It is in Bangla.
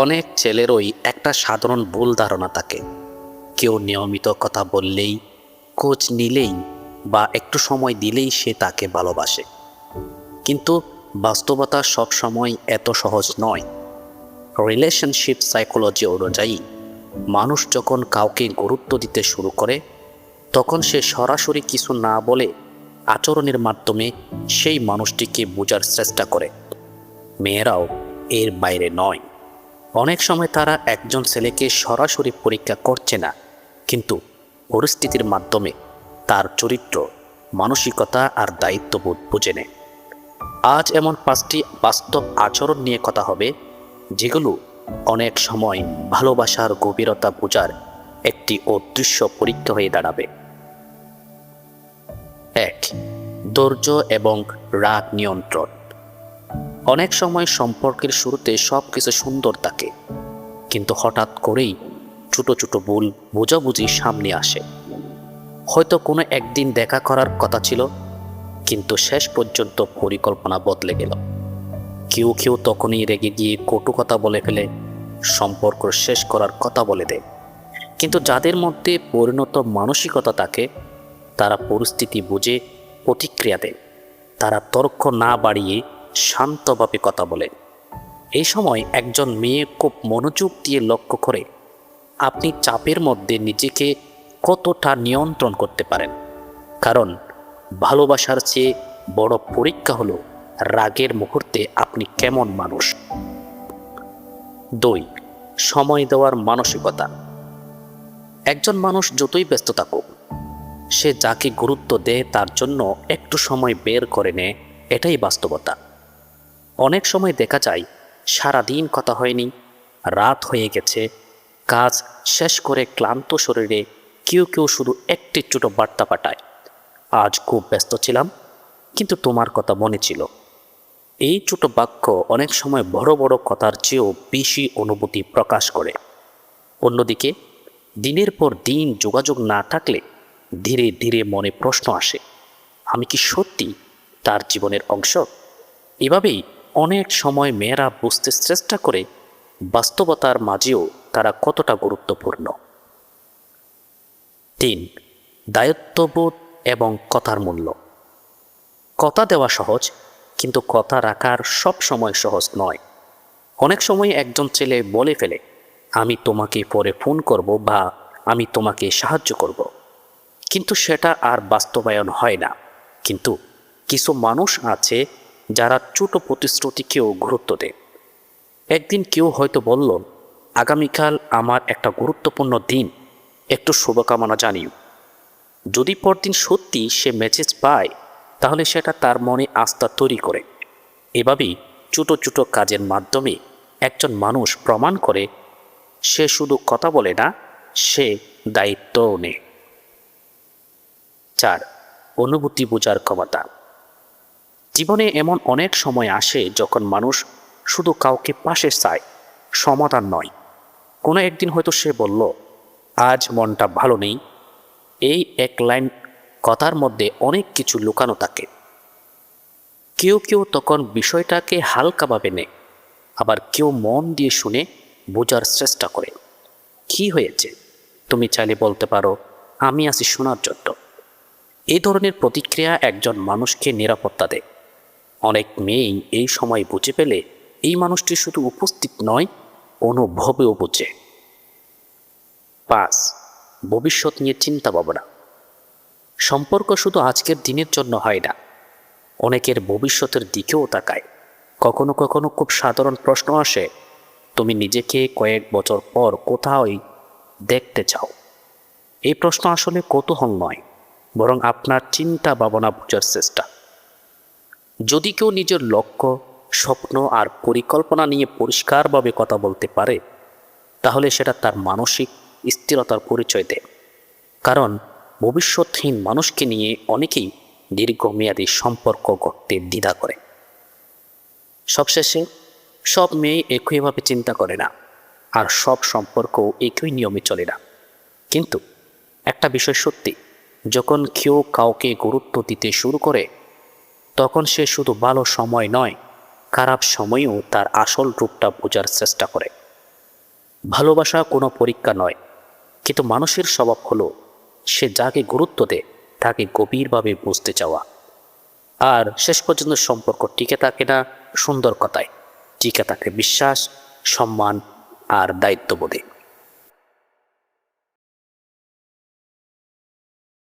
অনেক ছেলেরই একটা সাধারণ ভুল ধারণা থাকে, কেউ নিয়মিত কথা বললেই, খোঁজ নিলেই বা একটু সময় দিলেই সে তাকে ভালোবাসে। কিন্তু বাস্তবতা সবসময় এত সহজ নয়। রিলেশনশিপ সাইকোলজি অনুযায়ী মানুষ যখন কাউকে গুরুত্ব দিতে শুরু করে, তখন সে সরাসরি কিছু না বলে আচরণের মাধ্যমে সেই মানুষটিকে বোঝার চেষ্টা করে। মেয়েরাও এর বাইরে নয়। অনেক সময় তারা একজন ছেলেকে সরাসরি পরীক্ষা করছে না, কিন্তু পরিস্থিতির মাধ্যমে তার চরিত্র, মানসিকতা আর দায়িত্ববোধ বুঝে নেয়। আজ এমন 5টি বাস্তব আচরণ নিয়ে কথা হবে, যেগুলো অনেক সময় ভালোবাসার গভীরতা বোঝার একটি অদৃশ্য পরীক্ষা হয়ে দাঁড়াবে। 1. ধৈর্য এবং রাগ নিয়ন্ত্রণ। অনেক সময় সম্পর্কের শুরুতে সব কিছু সুন্দর থাকে, কিন্তু হঠাৎ করেই ছোট ছোট ভুল বোঝাবুঝি সামনে আসে। হয়তো কোনো একদিন দেখা করার কথা ছিল, কিন্তু শেষ পর্যন্ত পরিকল্পনা বদলে গেল। কেউ কেউ তখনই রেগে গিয়ে কটু কথা বলে ফেলে, সম্পর্ক শেষ করার কথা বলে দেয়। কিন্তু যাদের মধ্যে পরিণত মানসিকতা থাকে, তারা পরিস্থিতি বুঝে প্রতিক্রিয়া দেয়। তারা তর্ক না বাড়িয়ে শান্তভাবে কথা বলে। এই সময় একজন মেয়ে খুব মনোযোগ দিয়ে লক্ষ্য করে আপনি চাপের মধ্যে নিজেকে কতটা নিয়ন্ত্রণ করতে পারেন। কারণ ভালোবাসার চেয়ে বড় পরীক্ষা হলো রাগের মুহূর্তে আপনি কেমন মানুষ। 2. সময় দেওয়ার মানসিকতা। একজন মানুষ যতই ব্যস্ত থাকুক, সে যাকে গুরুত্ব দেয় তার জন্য একটু সময় বের করে নেয়, এটাই বাস্তবতা। অনেক সময় দেখা যায় সারাদিন কথা হয়নি, রাত হয়ে গেছে, কাজ শেষ করে ক্লান্ত শরীরে কেউ কেউ শুধু একটি ছোট বার্তা পাঠায়, আজ খুব ব্যস্ত ছিলাম, কিন্তু তোমার কথা মনে ছিল। এই ছোট বাক্য অনেক সময় বড় বড় কথার চেয়েও বেশি অনুভূতি প্রকাশ করে। অন্যদিকে দিনের পর দিন যোগাযোগ না থাকলে ধীরে ধীরে মনে প্রশ্ন আসে, আমি কি সত্যি তার জীবনের অংশ? এভাবেই অনেক সময় মেয়েরা বুঝতে চেষ্টা করে বাস্তবতার মাঝেও তারা কতটা গুরুত্বপূর্ণ। 3. দায়িত্ববোধ এবং কথার মূল্য। কথা দেওয়া সহজ, কিন্তু কথা রাখার সব সময় সহজ নয়। অনেক সময় একজন ছেলে বলে ফেলে, আমি তোমাকে পরে ফোন করব বা আমি তোমাকে সাহায্য করব, কিন্তু সেটা আর বাস্তবায়ন হয় না। কিন্তু কিছু মানুষ আছে যারা ছোট প্রতিশ্রুতিকেও গুরুত্ব দেয়। একদিন কেউ হয়তো বলল, আগামীকাল আমার একটা গুরুত্বপূর্ণ দিন, একটু শুভকামনা জানিও। যদি পরদিন সত্যি সে মেসেজ পায়, তাহলে সেটা তার মনে আস্থা তৈরি করে। এভাবেই ছোট ছোট কাজের মাধ্যমে একজন মানুষ প্রমাণ করে সে শুধু কথা বলে না, সে দায়িত্বও নেয়। 4. অনুভূতি বোঝার ক্ষমতা। জীবনে এমন অনেক সময় আসে যখন মানুষ শুধু কাউকে পাশে চায়, সমাধান নয়। কোনো একদিন হয়তো সে বলল, আজ মনটা ভালো নেই। এই এক লাইন কথার মধ্যে অনেক কিছু লুকানো থাকে। কেউ কেউ তখন বিষয়টাকে হালকাভাবে নেয়, আবার কেউ মন দিয়ে শুনে বোঝার চেষ্টা করে। কি হয়েছে তুমি চাইলে বলতে পারো, আমি আছি শোনার জন্য। এই ধরনের প্রতিক্রিয়া একজন মানুষকে নিরাপত্তা দেয়। অনেক মেয়েই এই সময় বুঝে পেলে এই মানুষটি শুধু উপস্থিত নয়, অনুভবেও বোঝে। 5. ভবিষ্যৎ নিয়ে চিন্তা ভাবনা। সম্পর্ক শুধু আজকের দিনের জন্য হয় না, অনেকের ভবিষ্যতের দিকেও তাকায়। কখনো কখনো খুব সাধারণ প্রশ্ন আসে, তুমি নিজেকে কয়েক বছর পর কোথাও দেখতে চাও? এই প্রশ্ন আসলে কৌতূহল নয়, বরং আপনার চিন্তা ভাবনা বোঝার চেষ্টা। যদি কেউ নিজের লক্ষ্য, স্বপ্ন আর পরিকল্পনা নিয়ে পরিষ্কারভাবে কথা বলতে পারে, তাহলে সেটা তার মানসিক স্থিরতার পরিচয় দেয়। কারণ ভবিষ্যৎহীন মানুষকে নিয়ে অনেকেই দীর্ঘমেয়াদী সম্পর্ক গড়তে দ্বিধা করে। সবশেষে সব মেয়ে একইভাবে চিন্তা করে না, আর সব সম্পর্ক একই নিয়মে চলে না। কিন্তু একটা বিষয় সত্যি, যখন কেউ কাউকে গুরুত্ব দিতে শুরু করে, তখন সে শুধু ভালো সময় নয়, খারাপ সময়েও তার আসল রূপটা বোঝার চেষ্টা করে। ভালোবাসা কোনো পরীক্ষা নয়, কিন্তু মানুষের স্বভাব হলো সে যাকে গুরুত্ব দেয় তাকে গভীরভাবে বুঝতে চাওয়া। আর শেষ পর্যন্ত সম্পর্ক টিকে থাকে না সুন্দর কথায়, টিকে থাকে বিশ্বাস, সম্মান আর দায়িত্ববোধে।